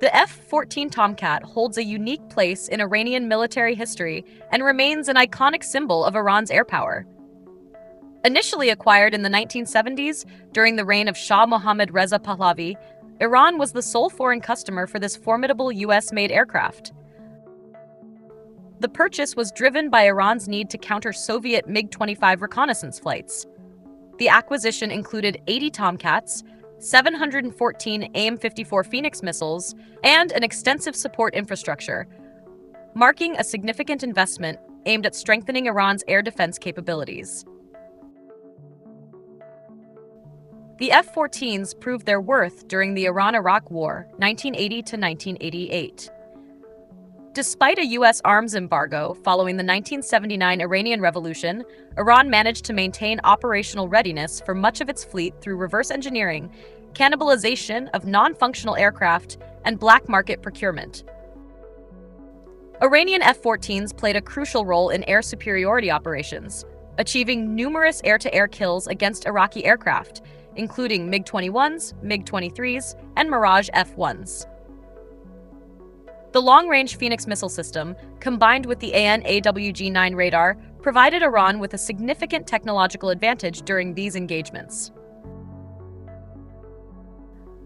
The F-14 Tomcat holds a unique place in Iranian military history and remains an iconic symbol of Iran's air power. Initially acquired in the 1970s during the reign of Shah Mohammad Reza Pahlavi, Iran was the sole foreign customer for this formidable US-made aircraft. The purchase was driven by Iran's need to counter Soviet MiG-25 reconnaissance flights. The acquisition included 80 Tomcats, 714 AIM-54 Phoenix missiles, and an extensive support infrastructure, marking a significant investment aimed at strengthening Iran's air defense capabilities. The F-14s proved their worth during the Iran-Iraq War, 1980 to 1988. Despite a U.S. arms embargo following the 1979 Iranian Revolution, Iran managed to maintain operational readiness for much of its fleet through reverse engineering, cannibalization of non-functional aircraft, and black market procurement. Iranian F-14s played a crucial role in air superiority operations, achieving numerous air-to-air kills against Iraqi aircraft, including MiG-21s, MiG-23s, and Mirage F-1s. The long-range Phoenix missile system, combined with the AN/AWG-9 radar, provided Iran with a significant technological advantage during these engagements.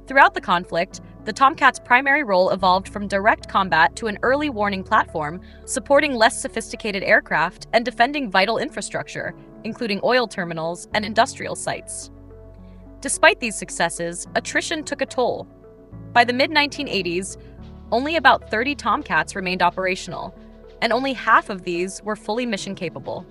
Throughout the conflict, the Tomcat's primary role evolved from direct combat to an early warning platform, supporting less sophisticated aircraft and defending vital infrastructure, including oil terminals and industrial sites. Despite these successes, attrition took a toll. By the mid-1980s, only about 30 Tomcats remained operational, and only half of these were fully mission-capable.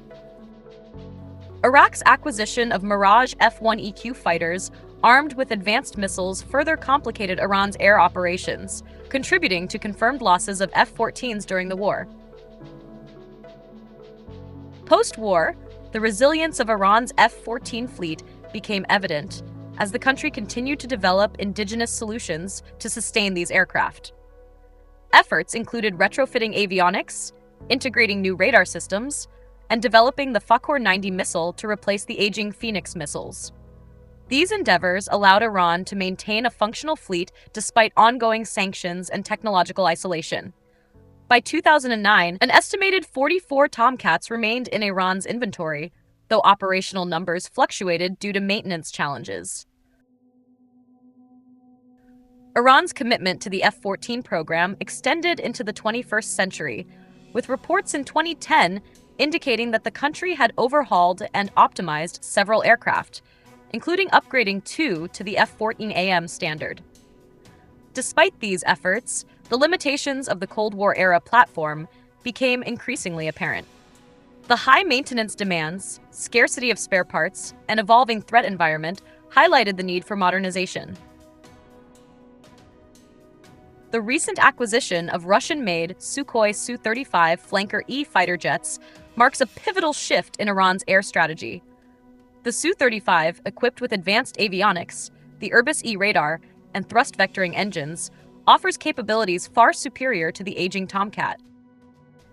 Iraq's acquisition of Mirage F-1EQ fighters armed with advanced missiles further complicated Iran's air operations, contributing to confirmed losses of F-14s during the war. Post-war, the resilience of Iran's F-14 fleet became evident as the country continued to develop indigenous solutions to sustain these aircraft. Efforts included retrofitting avionics, integrating new radar systems, and developing the Fakor 90 missile to replace the aging Phoenix missiles. These endeavors allowed Iran to maintain a functional fleet despite ongoing sanctions and technological isolation. By 2009, an estimated 44 Tomcats remained in Iran's inventory, though operational numbers fluctuated due to maintenance challenges. Iran's commitment to the F-14 program extended into the 21st century, with reports in 2010 indicating that the country had overhauled and optimized several aircraft, including upgrading 2 to the F-14AM standard. Despite these efforts, the limitations of the Cold War-era platform became increasingly apparent. The high maintenance demands, scarcity of spare parts, and evolving threat environment highlighted the need for modernization. The recent acquisition of Russian-made Sukhoi Su-35 Flanker E fighter jets marks a pivotal shift in Iran's air strategy. The Su-35, equipped with advanced avionics, the Irbis E radar, and thrust vectoring engines, offers capabilities far superior to the aging Tomcat.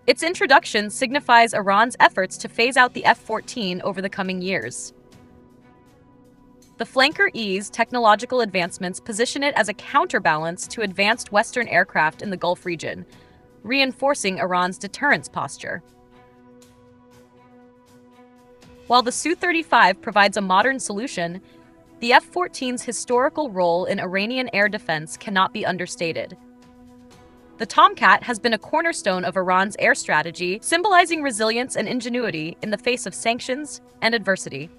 Its introduction signifies Iran's efforts to phase out the F-14 over the coming years. The Flanker E's technological advancements position it as a counterbalance to advanced Western aircraft in the Gulf region, reinforcing Iran's deterrence posture. While the Su-35 provides a modern solution, the F-14's historical role in Iranian air defense cannot be understated. The Tomcat has been a cornerstone of Iran's air strategy, symbolizing resilience and ingenuity in the face of sanctions and adversity.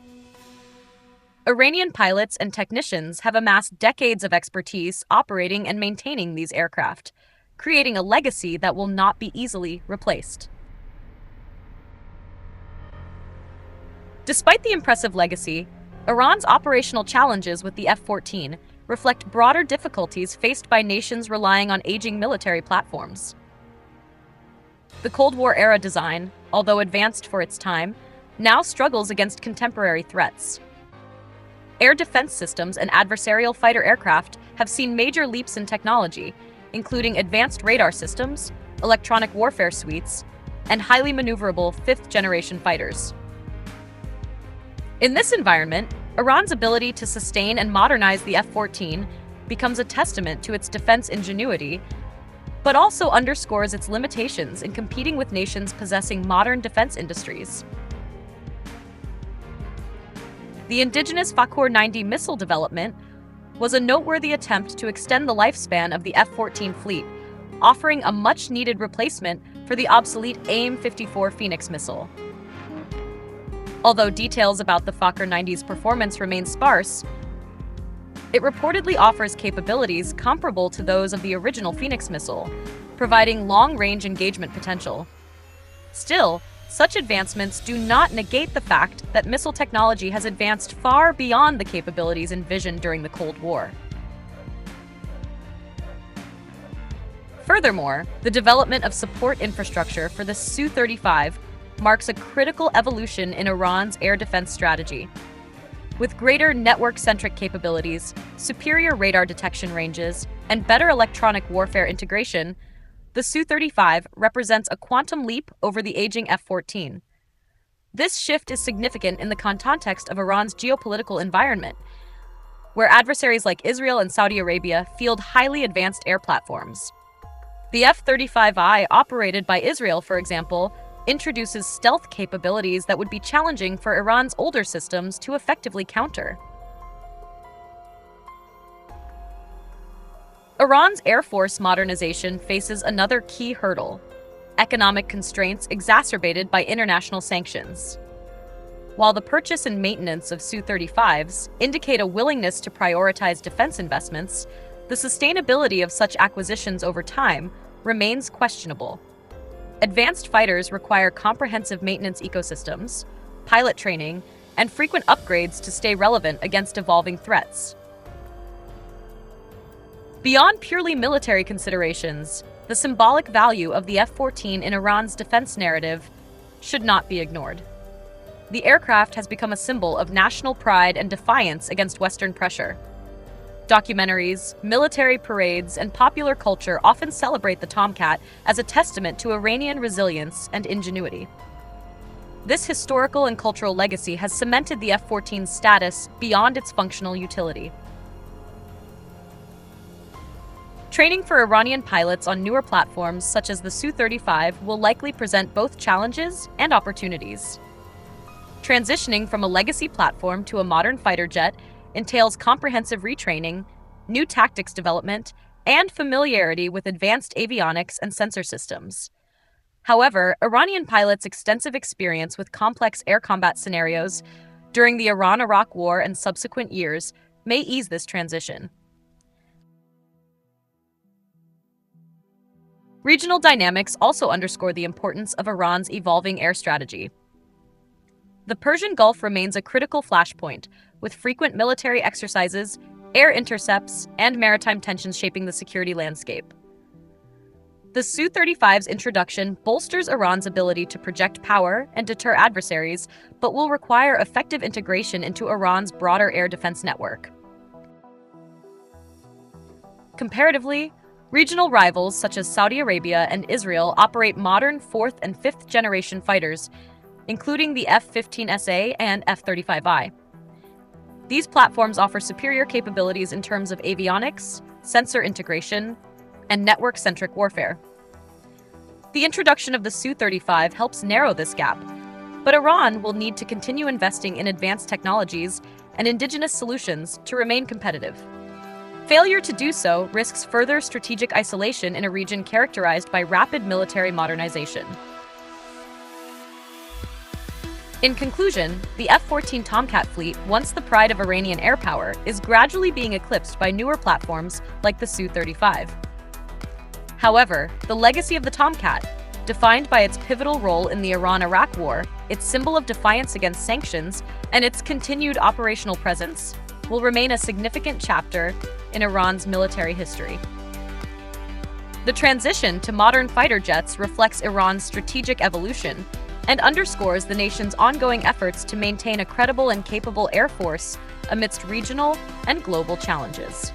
Iranian pilots and technicians have amassed decades of expertise operating and maintaining these aircraft, creating a legacy that will not be easily replaced. Despite the impressive legacy, Iran's operational challenges with the F-14 reflect broader difficulties faced by nations relying on aging military platforms. The Cold War-era design, although advanced for its time, now struggles against contemporary threats. Air defense systems and adversarial fighter aircraft have seen major leaps in technology, including advanced radar systems, electronic warfare suites, and highly maneuverable fifth-generation fighters. In this environment, Iran's ability to sustain and modernize the F-14 becomes a testament to its defense ingenuity, but also underscores its limitations in competing with nations possessing modern defense industries. The indigenous F-14 missile development was a noteworthy attempt to extend the lifespan of the F-14 fleet, offering a much-needed replacement for the obsolete AIM-54 Phoenix missile. Although details about the F-14's performance remain sparse, it reportedly offers capabilities comparable to those of the original Phoenix missile, providing long-range engagement potential. Still, such advancements do not negate the fact that missile technology has advanced far beyond the capabilities envisioned during the Cold War. Furthermore, the development of support infrastructure for the Su-35 marks a critical evolution in Iran's air defense strategy. With greater network-centric capabilities, superior radar detection ranges, and better electronic warfare integration, the Su-35 represents a quantum leap over the aging F-14. This shift is significant in the context of Iran's geopolitical environment, where adversaries like Israel and Saudi Arabia field highly advanced air platforms. The F-35I, operated by Israel, for example, introduces stealth capabilities that would be challenging for Iran's older systems to effectively counter. Iran's Air Force modernization faces another key hurdle: economic constraints exacerbated by international sanctions. While the purchase and maintenance of Su-35s indicate a willingness to prioritize defense investments, the sustainability of such acquisitions over time remains questionable. Advanced fighters require comprehensive maintenance ecosystems, pilot training, and frequent upgrades to stay relevant against evolving threats. Beyond purely military considerations, the symbolic value of the F-14 in Iran's defense narrative should not be ignored. The aircraft has become a symbol of national pride and defiance against Western pressure. Documentaries, military parades, and popular culture often celebrate the Tomcat as a testament to Iranian resilience and ingenuity. This historical and cultural legacy has cemented the F-14's status beyond its functional utility. Training for Iranian pilots on newer platforms such as the Su-35 will likely present both challenges and opportunities. Transitioning from a legacy platform to a modern fighter jet entails comprehensive retraining, new tactics development, and familiarity with advanced avionics and sensor systems. However, Iranian pilots' extensive experience with complex air combat scenarios during the Iran-Iraq War and subsequent years may ease this transition. Regional dynamics also underscore the importance of Iran's evolving air strategy. The Persian Gulf remains a critical flashpoint, with frequent military exercises, air intercepts, and maritime tensions shaping the security landscape. The Su-35's introduction bolsters Iran's ability to project power and deter adversaries, but will require effective integration into Iran's broader air defense network. Comparatively, regional rivals such as Saudi Arabia and Israel operate modern 4th and 5th generation fighters, including the F-15SA and F-35I. These platforms offer superior capabilities in terms of avionics, sensor integration, and network-centric warfare. The introduction of the Su-35 helps narrow this gap, but Iran will need to continue investing in advanced technologies and indigenous solutions to remain competitive. Failure to do so risks further strategic isolation in a region characterized by rapid military modernization. In conclusion, the F-14 Tomcat fleet, once the pride of Iranian air power, is gradually being eclipsed by newer platforms like the Su-35. However, the legacy of the Tomcat, defined by its pivotal role in the Iran-Iraq War, its symbol of defiance against sanctions, and its continued operational presence, will remain a significant chapter in Iran's military history. The transition to modern fighter jets reflects Iran's strategic evolution and underscores the nation's ongoing efforts to maintain a credible and capable air force amidst regional and global challenges.